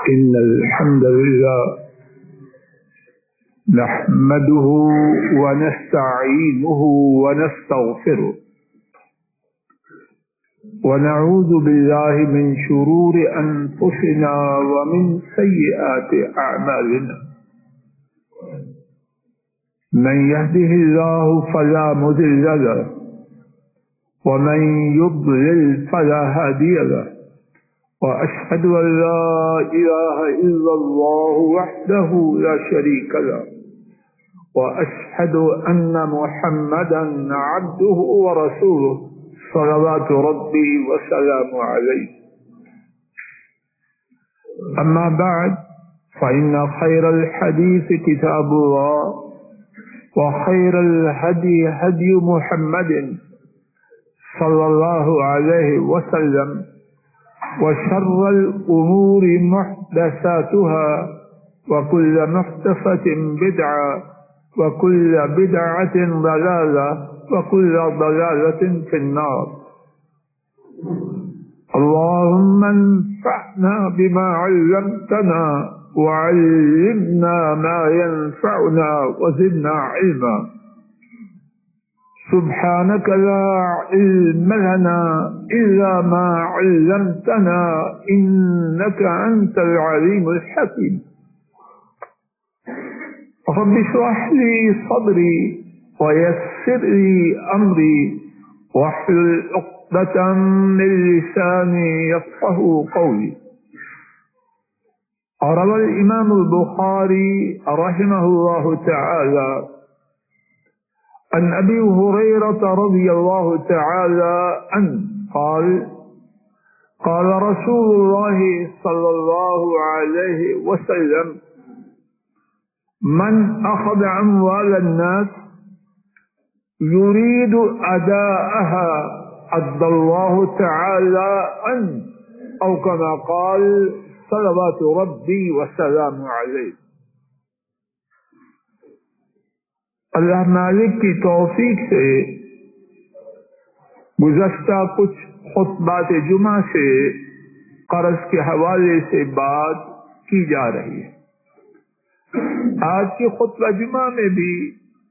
إن الحمد لله نحمده ونستعينه ونستغفره ونعوذ بالله من شرور أنفسنا ومن سيئات أعمالنا من يهده الله فلا مضل له ومن يضلل فلا هادي له وأشهد أن لا إله إلا الله وحده لا شريك له وأشهد أن محمدا عبده ورسوله صلوات ربي وسلامه عليه. أما بعد فإن خير الحديث كتاب الله وخير الهدي هدي محمد صلى الله عليه وسلم وشر الأمور محدثاتها وكل محدثة بدعة وكل بدعة ضلالة وكل ضلالة في النار. اللهم انفعنا بما علمتنا وعلمنا ما ينفعنا وزدنا علما. سبحانك لا علم لنا إلا ما علمتنا إنك أنت العليم الحكيم. رب اشرح لي صدري ويسر لي أمري واحلل عقدة من لساني يفقهوا قولي. روى الإمام البخاري رحمه الله تعالى عن أبي هريرة رضي الله تعالى عنه قال قال رسول الله صلى الله عليه وسلم من أخذ أموال الناس يريد أداءها أدى الله تعالى عنه أو كما قال صلوات ربي وسلامه عليه. اللہ مالک کی توفیق سے گزشتہ کچھ خطبات جمعہ سے قرض کے حوالے سے بات کی جا رہی ہے. آج کی خطبہ جمعہ میں بھی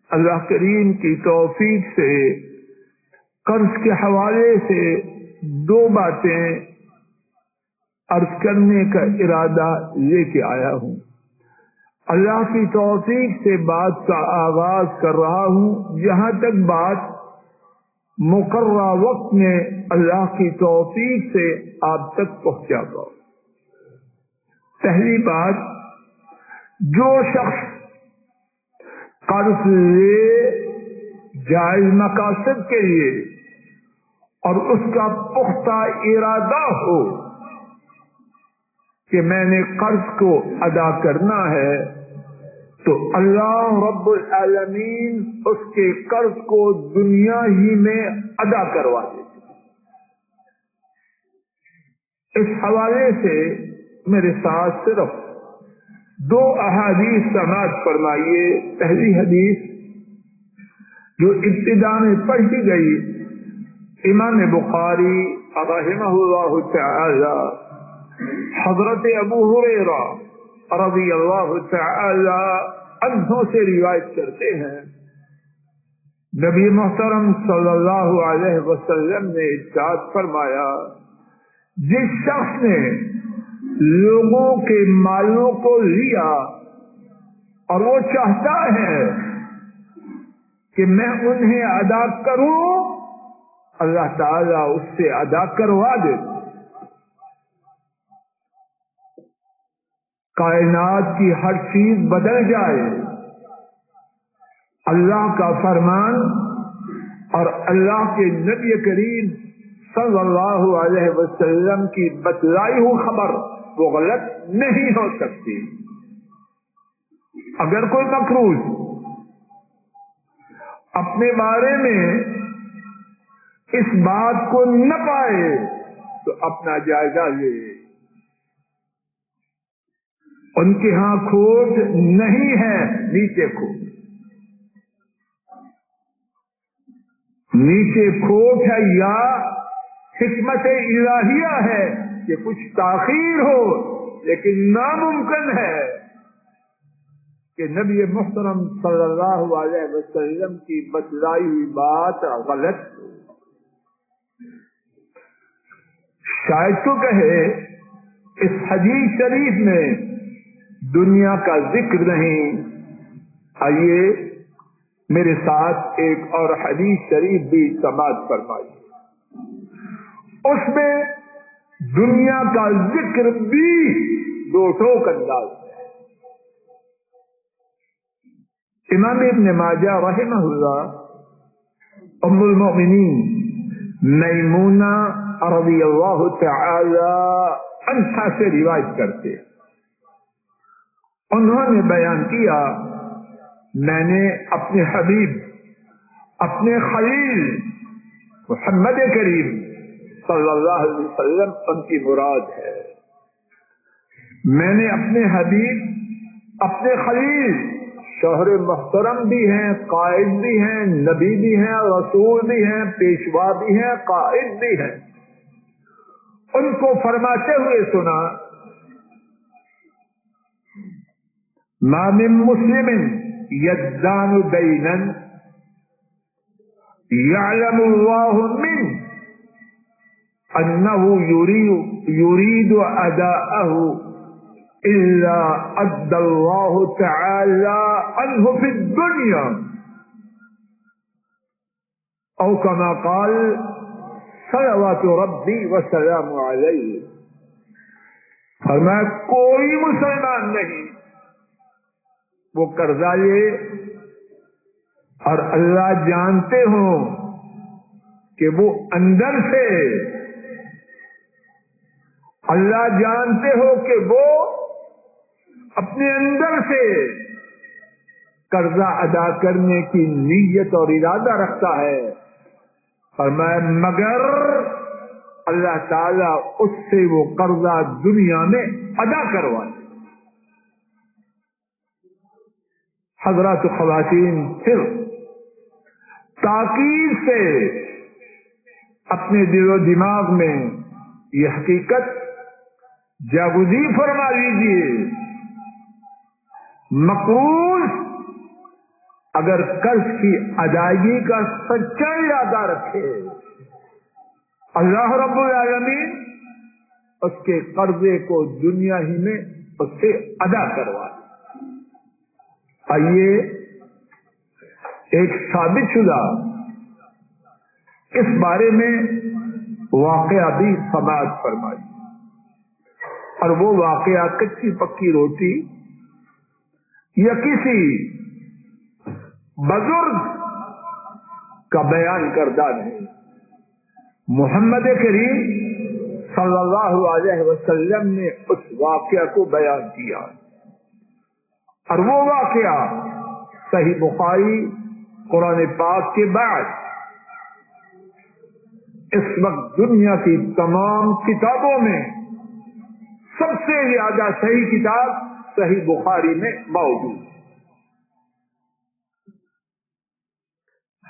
اللہ کریم کی توفیق سے قرض کے حوالے سے دو باتیں عرض کرنے کا ارادہ لے کے آیا ہوں. اللہ کی توفیق سے بات کا آغاز کر رہا ہوں جہاں تک بات مقررہ وقت میں اللہ کی توفیق سے آپ تک پہنچا گا. پہلی بات، جو شخص قرض لے جائز مقاصد کے لیے اور اس کا پختہ ارادہ ہو کہ میں نے قرض کو ادا کرنا ہے، تو اللہ رب العالمین اس کے قرض کو دنیا ہی میں ادا کروا دیتے. اس حوالے سے میرے ساتھ صرف دو احادیث سماعت فرمائیے. پہلی حدیث جو ابتدا میں پڑھی گئی، امام بخاری رحمہ اللہ تعالی حضرت ابو ہریرہ رضی اللہ تعالی عنہ سے روایت کرتے ہیں، نبی محترم صلی اللہ علیہ وسلم نے ارشاد فرمایا، جس شخص نے لوگوں کے مالوں کو لیا اور وہ چاہتا ہے کہ میں انہیں ادا کروں، اللہ تعالیٰ اس سے ادا کروا دیتا. کائنات کی ہر چیز بدل جائے، اللہ کا فرمان اور اللہ کے نبی کریم صلی اللہ علیہ وسلم کی بتلائی ہوئی خبر وہ غلط نہیں ہو سکتی. اگر کوئی مقروض اپنے بارے میں اس بات کو نہ پائے تو اپنا جائزہ لے. ان کے ہاں کھوٹ نہیں ہے، نیچے کھوٹ، نیچے کھوٹ ہے یا حکمت الہیہ ہے کہ کچھ تاخیر ہو لیکن ناممکن ہے کہ نبی محترم صلی اللہ علیہ وسلم کی بتلائی ہوئی بات غلط ہو. شاید تو کہے اس حدیث شریف میں دنیا کا ذکر نہیں. آئیے میرے ساتھ ایک اور حدیث شریف بھی سماعت فرمائیے. اس میں دنیا کا ذکر بھی دو ٹوک انداز ہے. امام ابن ماجہ رحمہ اللہ ام المؤمنین میمونہ رضی اللہ تعالی عنہا سے روایت کرتے. انہوں نے بیان کیا میں نے اپنے حبیب اپنے خلیل محمد کریم صلی اللہ علیہ وسلم ان کی مراد ہے. میں نے اپنے حبیب اپنے خلیل شوہر محترم بھی ہیں، قائد بھی ہیں، نبی بھی ہیں، رسول بھی ہیں، پیشوا بھی ہیں، قائد بھی ہیں، ان کو فرماتے ہوئے سنا ما من مسلم یدان دینا یعلم اللہ من انه یرید اداءه الا ادى الله تعالى عنه في الدنيا او كما قال صلوات ربي وسلامه عليه. فرمایا کوئی مسلمان نہیں وہ قرضہ لے اور اللہ جانتے ہوں کہ وہ اندر سے، اللہ جانتے ہو کہ وہ اپنے اندر سے قرضہ ادا کرنے کی نیت اور ارادہ رکھتا ہے، فرمایا مگر اللہ تعالیٰ اس سے وہ قرضہ دنیا میں ادا کروائے. حضرات خواتین پھر تاکید سے اپنے دل و دماغ میں یہ حقیقت جاگزی فرما لیجیے، مقروض اگر قرض کی ادائیگی کا سچا ارادہ رکھے اللہ رب العالمین اس کے قرضے کو دنیا ہی میں اس سے ادا کروائے. آئیے ایک ثابت شدہ اس بارے میں واقعہ بھی سماعت فرمائی، اور وہ واقعہ کچی پکی روٹی یا کسی بزرگ کا بیان کردہ نہیں. محمد کریم صلی اللہ علیہ وسلم نے اس واقعہ کو بیان کیا، اور وہ واقعہ صحیح بخاری قرآن پاک کے بعد اس وقت دنیا کی تمام کتابوں میں سب سے زیادہ صحیح کتاب صحیح بخاری میں موجود.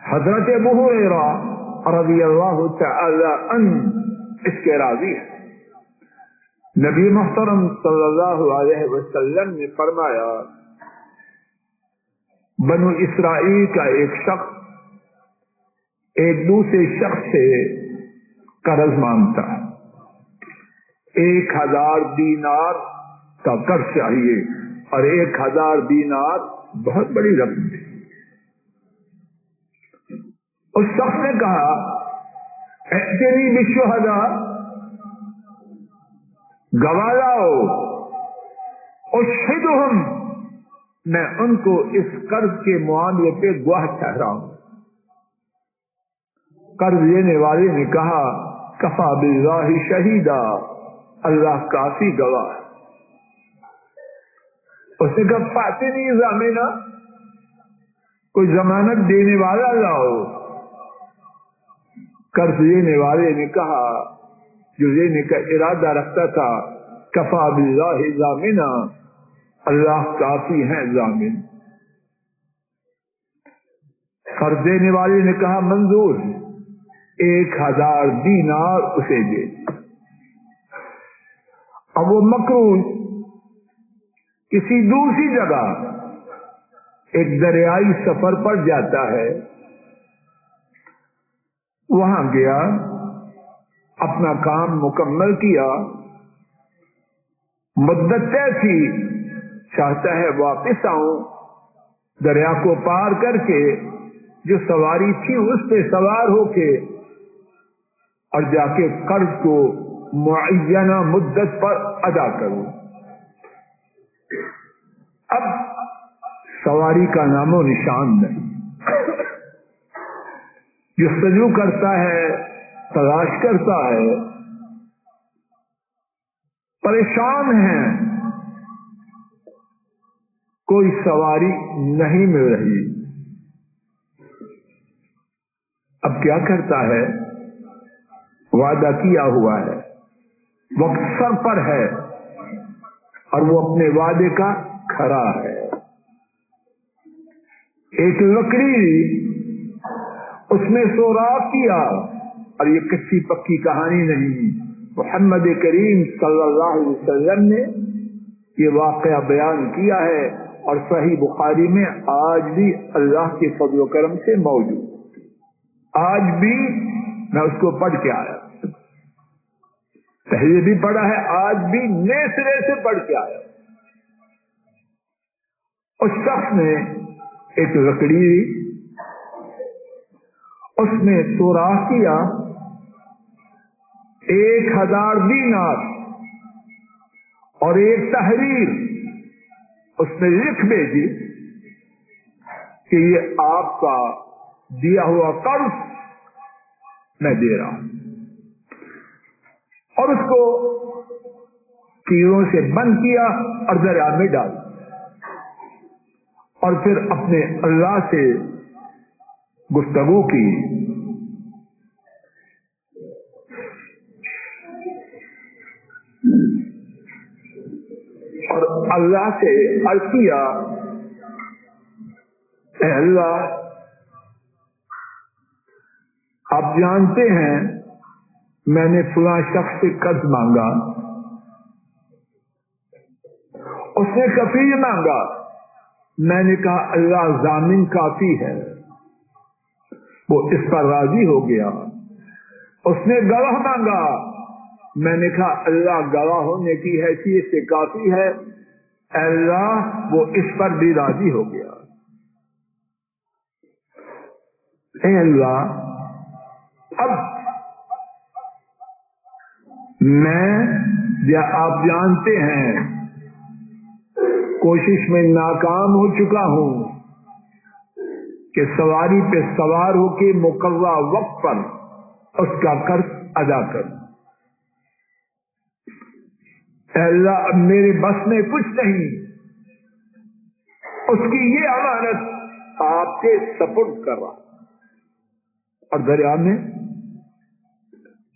حضرت ابو ہریرہ رضی اللہ تعالی عنہ اس کے راوی ہے. نبی محترم صلی اللہ علیہ وسلم نے فرمایا بنو اسرائیل کا ایک شخص ایک دوسرے شخص سے قرض مانگتا ہے. 1000 دینار کا قرض چاہیے، اور 1000 دینار بہت بڑی رقم ہے. اس شخص نے کہا ائتنی بالشہداء، گواہ لاؤ، اشہدہم، میں ان کو اس قرض کے معاملے پہ گواہ ٹھہراؤں. قرض لینے والے نے کہا کفا باللہ شہیدا، اللہ کافی گواہ. اس نے کہا فاتنی ضامنہ، کوئی ضمانت دینے والا لاؤ. قرض لینے والے نے کہا جو لینے کا ارادہ رکھتا تھا کفا باللہ ضامنہ، اللہ کافی ہے ضامن. قرض دینے والے نے کہا منظور، 1000 دینار اسے دے. اب وہ مقروض کسی دوسری جگہ ایک دریائی سفر پر جاتا ہے، وہاں گیا، اپنا کام مکمل کیا، مدت طے تھی، چاہتا ہے واپس آؤں، دریا کو پار کر کے جو سواری تھی اس پہ سوار ہو کے اور جا کے قرض کو معینہ مدت پر ادا کروں۔ اب سواری کا نام و نشان نہیں، جستجو کرتا ہے، تلاش کرتا ہے، پریشان ہیں، کوئی سواری نہیں مل رہی۔ اب کیا کرتا ہے؟ وعدہ کیا ہوا ہے، وقت سر پر ہے اور وہ اپنے وعدے کا کھرا ہے۔ ایک لکڑی اس نے سوراخ کیا، اور یہ کچی پکی کہانی نہیں، محمد کریم صلی اللہ علیہ وسلم نے یہ واقعہ بیان کیا ہے، اور صحیح بخاری میں آج بھی اللہ کے فضل و کرم سے موجود، آج بھی میں اس کو پڑھ کے آیا، پہلے بھی پڑھا ہے، آج بھی نئے سرے سے پڑھ کے آیا۔ اس شخص نے ایک لکڑی لی، اس نے سوراخ کیا، 1000 دینار اور ایک تحریر اس نے لکھ بھیجی کہ یہ آپ کا دیا ہوا قرض میں دے رہا ہوں، اور اس کو تیروں سے بند کیا اور دریا میں ڈال، اور پھر اپنے اللہ سے گفتگو کی۔ اور اللہ سے عرض کیا، اے اللہ، آپ جانتے ہیں میں نے فلاں شخص سے قرض مانگا، اس نے کفیل مانگا، میں نے کہا اللہ ضامن کافی ہے، وہ اس پر راضی ہو گیا۔ اس نے گواہ مانگا، میں نے کہا اللہ گواہ ہونے کی حیثیت سے کافی ہے، اے اللہ وہ اس پر بھی راضی ہو گیا۔ اے اللہ، اب میں یا آپ جانتے ہیں کوشش میں ناکام ہو چکا ہوں کہ سواری پہ سوار ہو کے مقررہ وقت پر اس کا قرض ادا کروں۔ اے اللہ اب میرے بس میں کچھ نہیں، اس کی یہ امانت آپ کے سپرد کر رہا اور دریا میں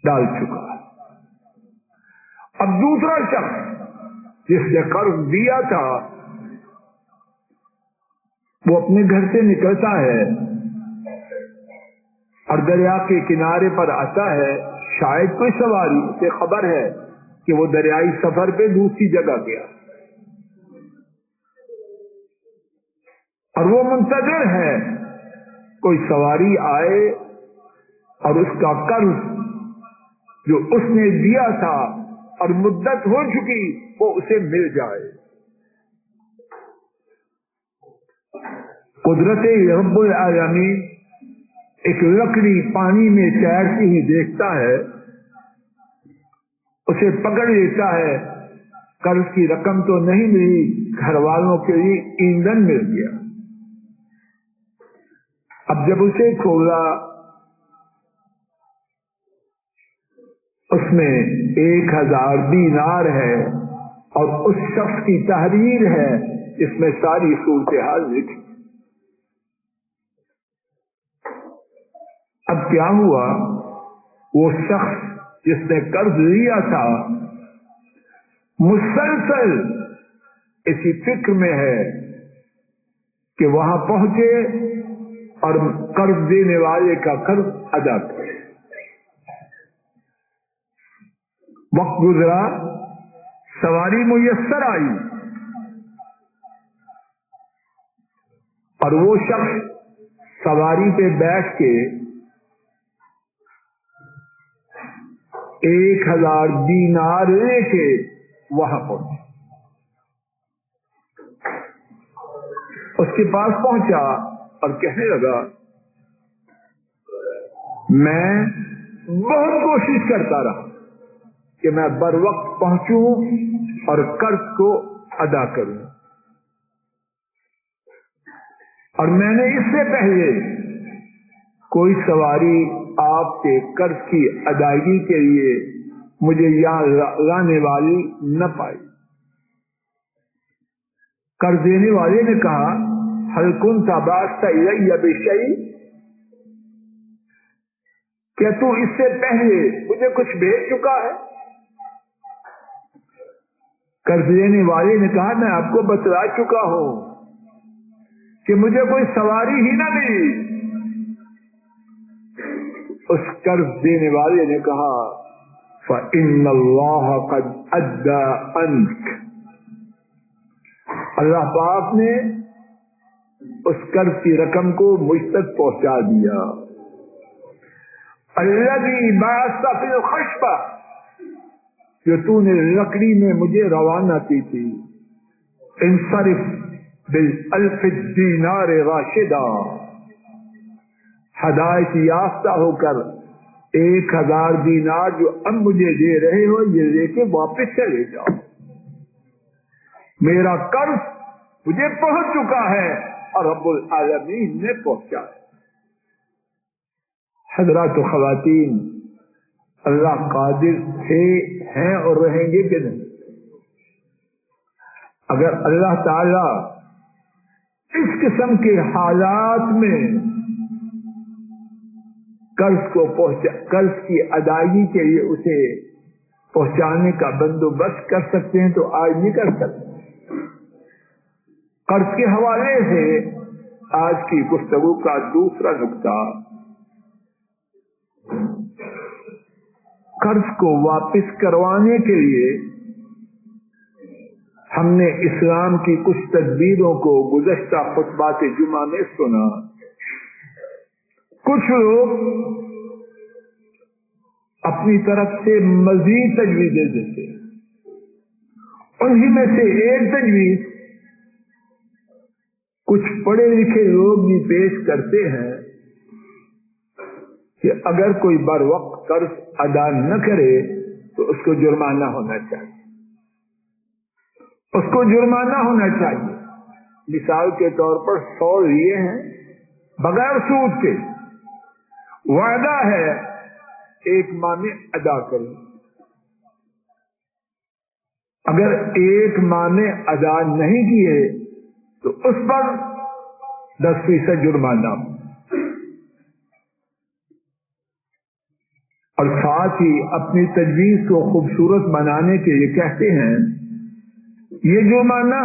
ڈال چکا۔ اب دوسرا شخص جس نے قرض دیا تھا وہ اپنے گھر سے نکلتا ہے اور دریا کے کنارے پر آتا ہے، شاید کوئی سواری اسے خبر ہے کہ وہ دریائی سفر پہ دوسری جگہ گیا، اور وہ منتظر ہے کوئی سواری آئے اور اس کا قرض جو اس نے دیا تھا اور مدت ہو چکی وہ اسے مل جائے۔ قدرت رب العالمین ایک لکڑی پانی میں تیرتی ہی دیکھتا ہے، اسے پکڑ لیتا ہے، قرض کی رقم تو نہیں ملی، گھر والوں کے لیے ایندھن مل گیا۔ اب جب اسے کھولا اس میں 1000 دینار ہے اور اس شخص کی تحریر ہے اس میں ساری صورتحال لکھی۔ اب کیا ہوا؟ وہ شخص جس نے قرض لیا تھا مسلسل اسی فکر میں ہے کہ وہاں پہنچے اور قرض دینے والے کا قرض ادا کرے۔ وقت گزرا، سواری میسر آئی، اور وہ شخص سواری پہ بیٹھ کے 1000 دینار لے کے وہاں پہنچا. اس کے پاس پہنچا اور کہنے لگا میں بہت کوشش کرتا رہا کہ میں بر وقت پہنچوں اور قرض کو ادا کروں، اور میں نے اس سے پہلے کوئی سواری آپ کے قرض کی ادائیگی کے لیے مجھے یہاں لانے والی نہ پائی. قرض دینے والے نے کہا هل كنت بعثت إلي بشيء، کیا تو اس سے پہلے مجھے کچھ بھیج چکا ہے؟ قرض دینے والے نے کہا میں آپ کو بتلا چکا ہوں کہ مجھے کوئی سواری ہی نہ ملی. اس قرض دینے والے نے کہا فَإِنَّ اللَّهَ قَدْ أَدَّى عَنْكَ، اللہ پاک نے اس قرض کی رقم کو مجھ تک پہنچا دیا. الَّذِي بَعَثَ فِي الْخَشْبَةِ، جو تو نے لکڑی میں مجھے روانہ کی تھی. انصرف بالالف الدینار راشدہ، ہدایت یافتہ ہو کر 1000 دینار جو اب مجھے دے رہے ہو یہ لے کے واپس چلے جاؤ. میرا قرض مجھے پہنچ چکا ہے اور رب العالمین نے پہنچا ہے. حضرات و خواتین، اللہ قادر تھے، ہیں اور رہیں گے کہ نہیں؟ اگر اللہ تعالی اس قسم کے حالات میں قرض کی ادائیگی کے لیے اسے پہنچانے کا بندوبست کر سکتے ہیں تو آج نہیں کر سکتے. قرض کے حوالے سے آج کی گفتگو کا دوسرا نقطہ، قرض کو واپس کروانے کے لیے ہم نے اسلام کی کچھ تدبیروں کو گزشتہ خطبات جمعہ میں سنا. کچھ لوگ اپنی طرف سے مزید تجویزیں دیتے ہیں. انہی میں سے ایک تجویز کچھ پڑھے لکھے لوگ بھی پیش کرتے ہیں کہ اگر کوئی بر وقت قرض ادا نہ کرے تو اس کو جرمانہ ہونا چاہیے. اس کو جرمانہ ہونا چاہیے. مثال کے طور پر 100 لیے ہیں بغیر سود کے، وعدہ ہے 1 ماہ میں ادا کریں. اگر 1 ماہ میں ادا نہیں کیے تو اس پر 10% جرمانہ. اور ساتھ ہی اپنی تجویز کو خوبصورت بنانے کے لیے کہتے ہیں یہ جرمانہ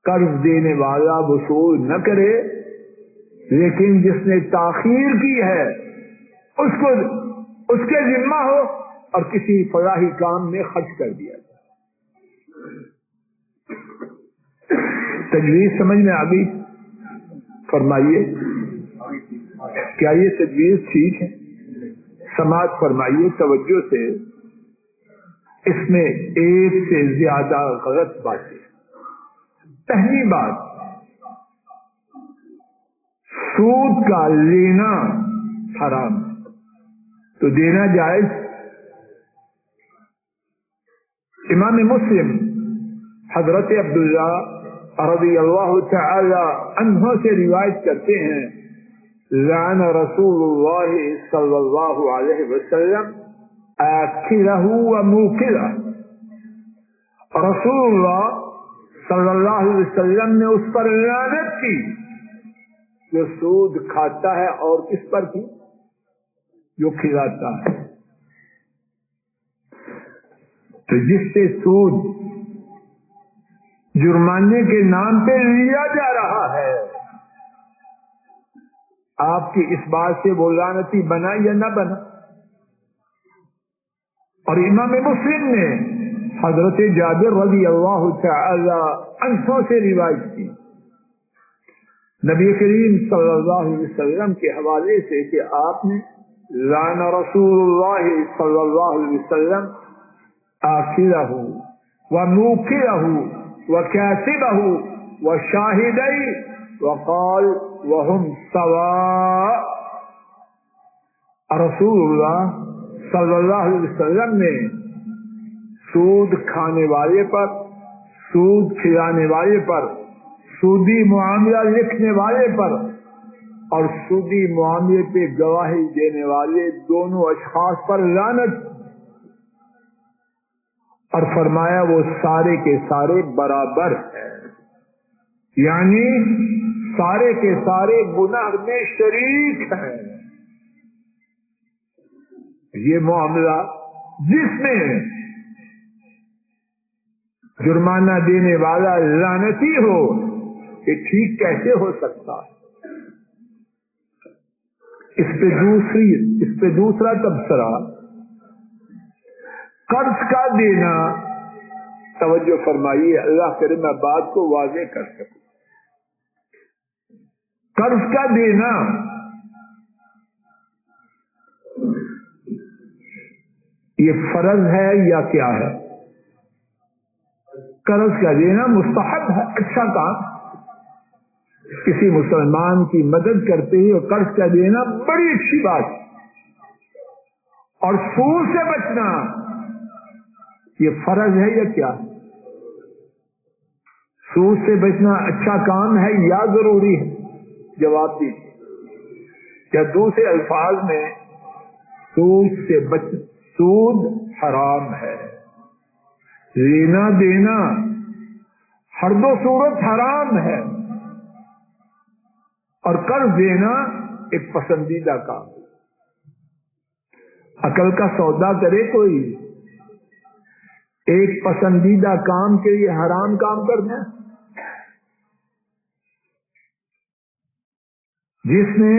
قرض دینے والا وصول نہ کرے، لیکن جس نے تاخیر کی ہے اس کے ذمہ ہو اور کسی فلاحی کام میں خرچ کر دیا جائے. تجویز سمجھ میں آ گئی؟ فرمائیے کیا یہ تجویز ٹھیک ہے؟ سماعت فرمائیے توجہ سے. اس میں ایک سے زیادہ غلط باتیں. پہلی بات، سود کا لینا حرام تو دینا جائز. امام مسلم حضرت عبداللہ رضی اللہ تعالی عنہ سے روایت کرتے ہیں لعن رسول اللہ صلی اللہ علیہ وسلم آکلہ و موکلہ. رسول اللہ صلی اللہ علیہ وسلم نے اس پر لعنت کی جو سود کھاتا ہے اور کس پر کی؟ جو کھلاتا ہے. تو جس سے سود جرمانے کے نام پہ لیا جا رہا ہے، آپ کی اس بات سے وہ لعنتی بنا یا نہ بنا؟ اور امام مسلم نے حضرت جابر رضی اللہ تعالی عنہ سے روایت کی نبی کریم صلی اللہ علیہ وسلم کے حوالے سے کہ آپ نے لعن رسول اللہ صلی اللہ علیہ وسلم آکلہ وموکلہ وکاتبہ وشاہدی وقال وهم سواء. رسول اللہ صلی اللہ علیہ وسلم نے سود کھانے والے پر، سود کھلانے والے پر، سودی معاملہ لکھنے والے پر اور سودی معاملے پہ گواہی دینے والے دونوں اشخاص پر لعنت، اور فرمایا وہ سارے کے سارے برابر ہیں، یعنی سارے کے سارے گناہ میں شریک ہیں. یہ معاملہ جس میں جرمانہ دینے والا لعنتی ہو، یہ ٹھیک کیسے ہو سکتا؟ اس پہ دوسرا تبصرہ قرض کا دینا. توجہ فرمائیے، اللہ کرے میں بات کو واضح کر سکوں. قرض کا دینا یہ فرض ہے یا کیا ہے؟ قرض کا دینا مستحب ہے، اچھا کام. کسی مسلمان کی مدد کرتے ہی اور قرض کا دینا بڑی اچھی بات. اور سود سے بچنا یہ فرض ہے یا کیا؟ سود سے بچنا اچھا کام ہے یا ضروری ہے؟ جواب دیجیے. یا دوسرے الفاظ میں سود سے سود حرام ہے، لینا دینا ہر دو صورت حرام ہے، اور قرض دینا ایک پسندیدہ کام. عقل کا سودا کرے کوئی، ایک پسندیدہ کام کے لیے حرام کام کرنا. جس نے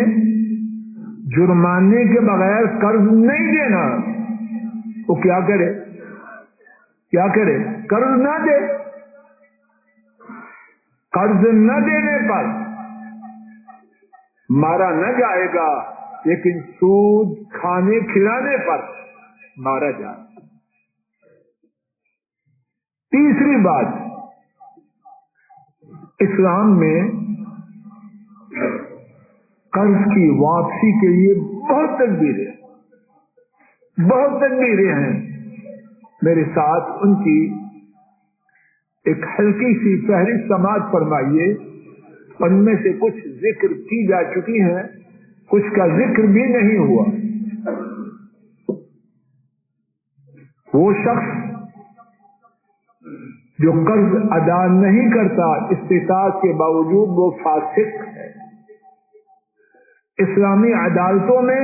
جرمانے کے بغیر قرض نہیں دینا وہ کیا کرے؟ کیا کرے؟ قرض نہ دے. قرض نہ دینے پر مارا نہ جائے گا، لیکن سود کھانے کھلانے پر مارا جائے گا. تیسری بات، اسلام میں قرض کی واپسی کے لیے بہت تدبیریں ہیں. میرے ساتھ ان کی ایک ہلکی سی فہرست سماعت فرمائیے. ان میں سے کچھ ذکر کی جا چکی ہیں، کچھ کا ذکر بھی نہیں ہوا. وہ شخص جو قرض ادا نہیں کرتا استطاعت کے باوجود وہ فاسق ہے. اسلامی عدالتوں میں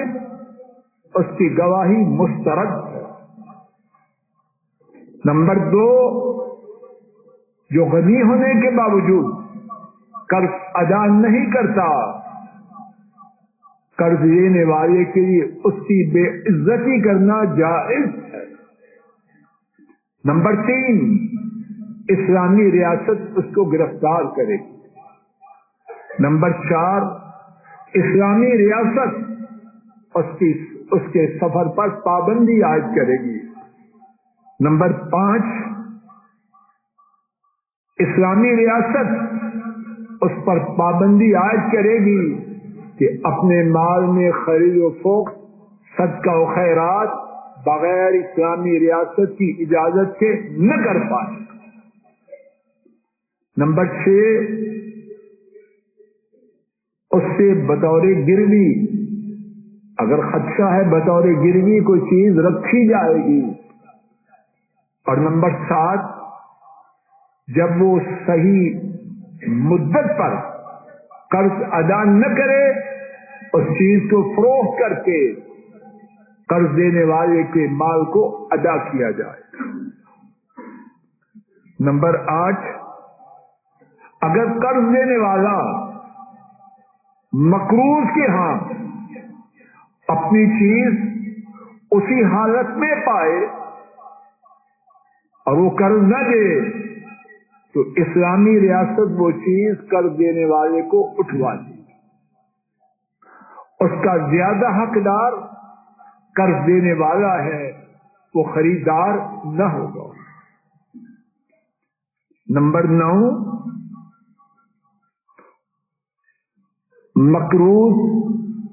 اس کی گواہی مسترد ہے. نمبر 2، جو غنی ہونے کے باوجود قرض ادا نہیں کرتا، قرض لینے والے کے لیے اس کی بے عزتی کرنا جائز ہے. نمبر 3، اسلامی ریاست اس کو گرفتار کرے گی. نمبر 4، اسلامی ریاست اس کے سفر پر پابندی عائد کرے گی. نمبر 5، اسلامی ریاست اس پر پابندی عائد کرے گی کہ اپنے مال میں خرید و فروخت، صدقہ و خیرات بغیر اسلامی ریاست کی اجازت کے نہ کر پائے. نمبر 6، اس سے بطور گروی، اگر خدشہ ہے بطور گروی کوئی چیز رکھی جائے گی. اور نمبر 7، جب وہ صحیح مدت پر قرض ادا نہ کرے اس چیز کو فروخت کر کے قرض دینے والے کے مال کو ادا کیا جائے. نمبر 8، اگر قرض دینے والا مقروض کے ہاں اپنی چیز اسی حالت میں پائے اور وہ قرض نہ دے تو اسلامی ریاست وہ چیز قرض دینے والے کو اٹھوا دے گی، اس کا زیادہ حقدار قرض دینے والا ہے، وہ خریدار نہ ہوگا۔ نمبر 9، مقروض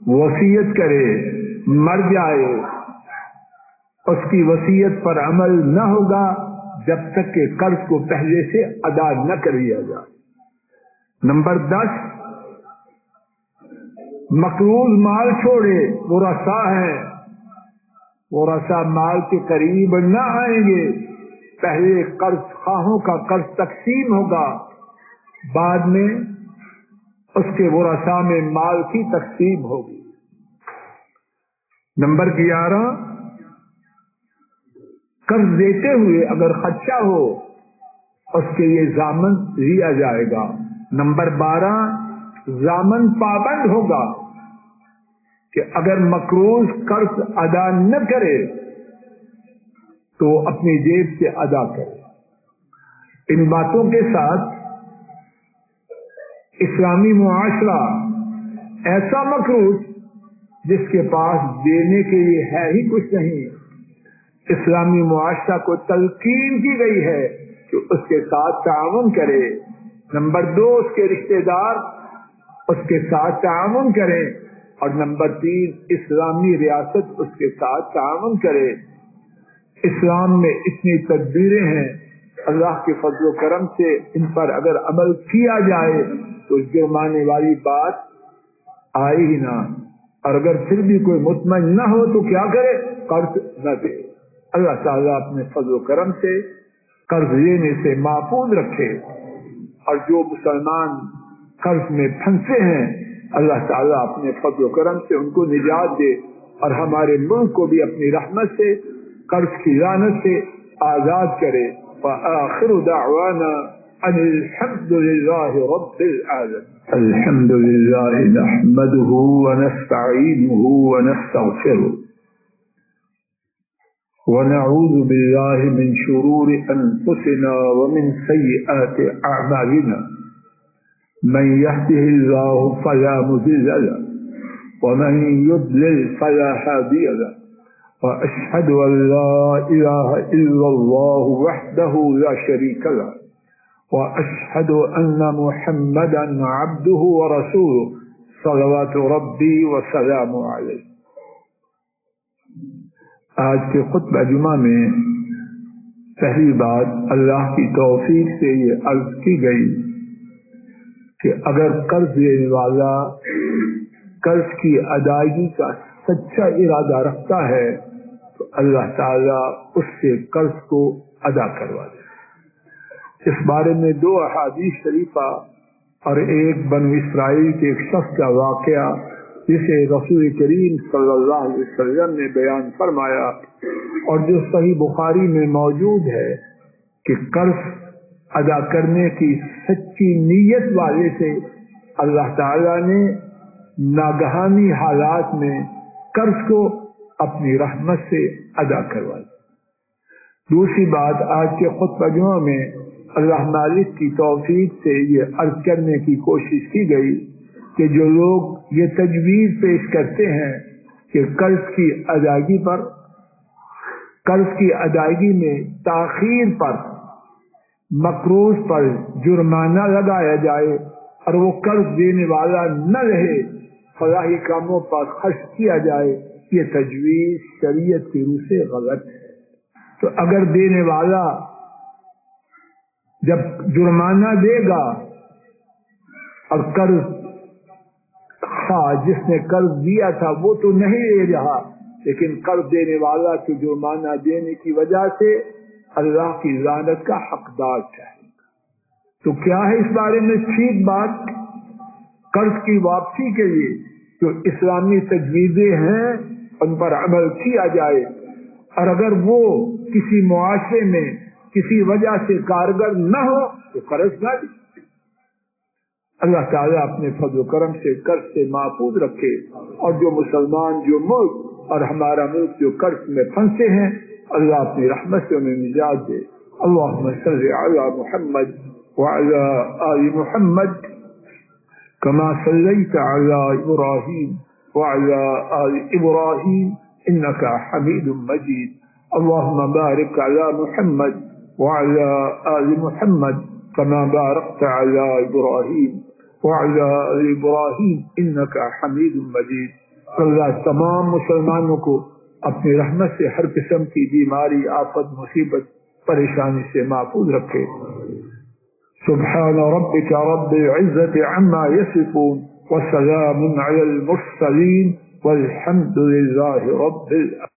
وصیت کرے مر جائے، اس کی وصیت پر عمل نہ ہوگا جب تک کہ قرض کو پہلے سے ادا نہ کر لیا جائے۔ نمبر 10، مقروض مال چھوڑے، ورثاء ہیں، ورثاء مال کے قریب نہ آئیں گے، پہلے قرض خواہوں کا قرض تقسیم ہوگا، بعد میں اس کے ورثاء میں مال کی تقسیم ہوگی۔ نمبر 11، قرض دیتے ہوئے اگر خدشہ ہو اس کے لیے ضامن لیا جائے گا۔ نمبر 12، ضامن پابند ہوگا کہ اگر مقروض قرض ادا نہ کرے تو اپنی جیب سے ادا کرے۔ ان باتوں کے ساتھ اسلامی معاشرہ ایسا مقروض جس کے پاس دینے کے لیے ہے ہی کچھ نہیں، اسلامی معاشرہ کو تلقین کی گئی ہے کہ اس کے ساتھ تعاون کرے۔ نمبر 2، اس کے رشتہ دار اس کے ساتھ تعاون کریں، اور نمبر 3، اسلامی ریاست اس کے ساتھ تعاون کرے۔ اسلام میں اتنی تدبیریں ہیں، اللہ کے فضل و کرم سے ان پر اگر عمل کیا جائے تو جرمانے والی بات آئے ہی نہ، اور اگر پھر بھی کوئی مطمئن نہ ہو تو کیا کرے؟ قرض نہ دے۔ اللہ تعالیٰ اپنے فضل و کرم سے قرض لینے سے محفوظ رکھے، اور جو مسلمان قرض میں پھنسے ہیں اللہ تعالیٰ اپنے فضل و کرم سے ان کو نجات دے، اور ہمارے ملک کو بھی اپنی رحمت سے قرض کی لعنت سے آزاد کرے۔ وآخر دعوانا ان الحمد للہ رب العالمین۔ الحمد للہ نحمده ونستعینه ونستغفره ونعوذ باللہ من شرور انفسنا ومن سیئات اعمالنا، من يهده الله فلا مضل له ومن يضلل فلا هادي له، وأشهد أن لا إله إلا الله وحده لا شريك له، وأشهد أن محمدا عبده ورسوله صلوات ربي وسلامه عليه۔ آج کے خطبہ جمعہ میں پہلی بات اللہ کی توفیق سے یہ عرض کی گئی کہ اگر قرض لینے والا قرض کی ادائیگی کا سچا ارادہ رکھتا ہے تو اللہ تعالیٰ اس سے قرض کو ادا کروا دے۔ اس بارے میں 2 احادیث شریفہ اور ایک بنو اسرائیل کے ایک شخص کا واقعہ جسے رسول کریم صلی اللہ علیہ وسلم نے بیان فرمایا، اور جو صحیح بخاری میں موجود ہے کہ قرض ادا کرنے کی سچی نیت والے سے اللہ تعالیٰ نے ناگہانی حالات میں قرض کو اپنی رحمت سے ادا کروا دیا۔ دوسری بات، آج کے خطبہ جمعہ میں اللہ مالک کی توفیق سے یہ عرض کرنے کی کوشش کی گئی کہ جو لوگ یہ تجویز پیش کرتے ہیں کہ قرض کی ادائیگی میں تاخیر پر مقروض پر جرمانہ لگایا جائے اور وہ قرض دینے والا نہ رہے، فلاحی کاموں پر خرچ کیا جائے، یہ تجویز شریعت کی روح سے غلط ہے۔ تو اگر دینے والا جب جرمانہ دے گا اور قرض جس نے قرض دیا تھا وہ تو نہیں لے رہا، لیکن قرض دینے والا تو جرمانہ دینے کی وجہ سے اللہ کی لعنت کا حقدار ٹھہرے گا۔ تو کیا ہے اس بارے میں ٹھیک بات؟ قرض کی واپسی کے لیے جو اسلامی تجویزیں ہیں ان پر عمل کیا جائے، اور اگر وہ کسی معاشرے میں کسی وجہ سے کارگر نہ ہو تو قرض نہ دے۔ اللہ تعالیٰ اپنے فضل و کرم سے قرض سے محفوظ رکھے، اور جو مسلمان جو ملک اور ہمارا ملک جو قرض میں پھنسے ہیں اللہ اپنی رحمت سے انہیں نجات دے۔ اللہم صلی علی محمد وعلى آل محمد كما صليت على إبراهيم وعلى آل إبراهيم إنك حميد مجيد. اللهم بارك على محمد وعلى آل محمد كما باركت على إبراهيم وعلى آل إبراهيم إنك حميد مجيد. اللہ تمام مسلمانوں کو اپنی رحمت سے ہر قسم کی بیماری، آفت، مصیبت، پریشانی سے محفوظ رکھے. سبحان ربك رب العزة عما يصفون وسلام على المرسلين والحمد لله رب العالمين.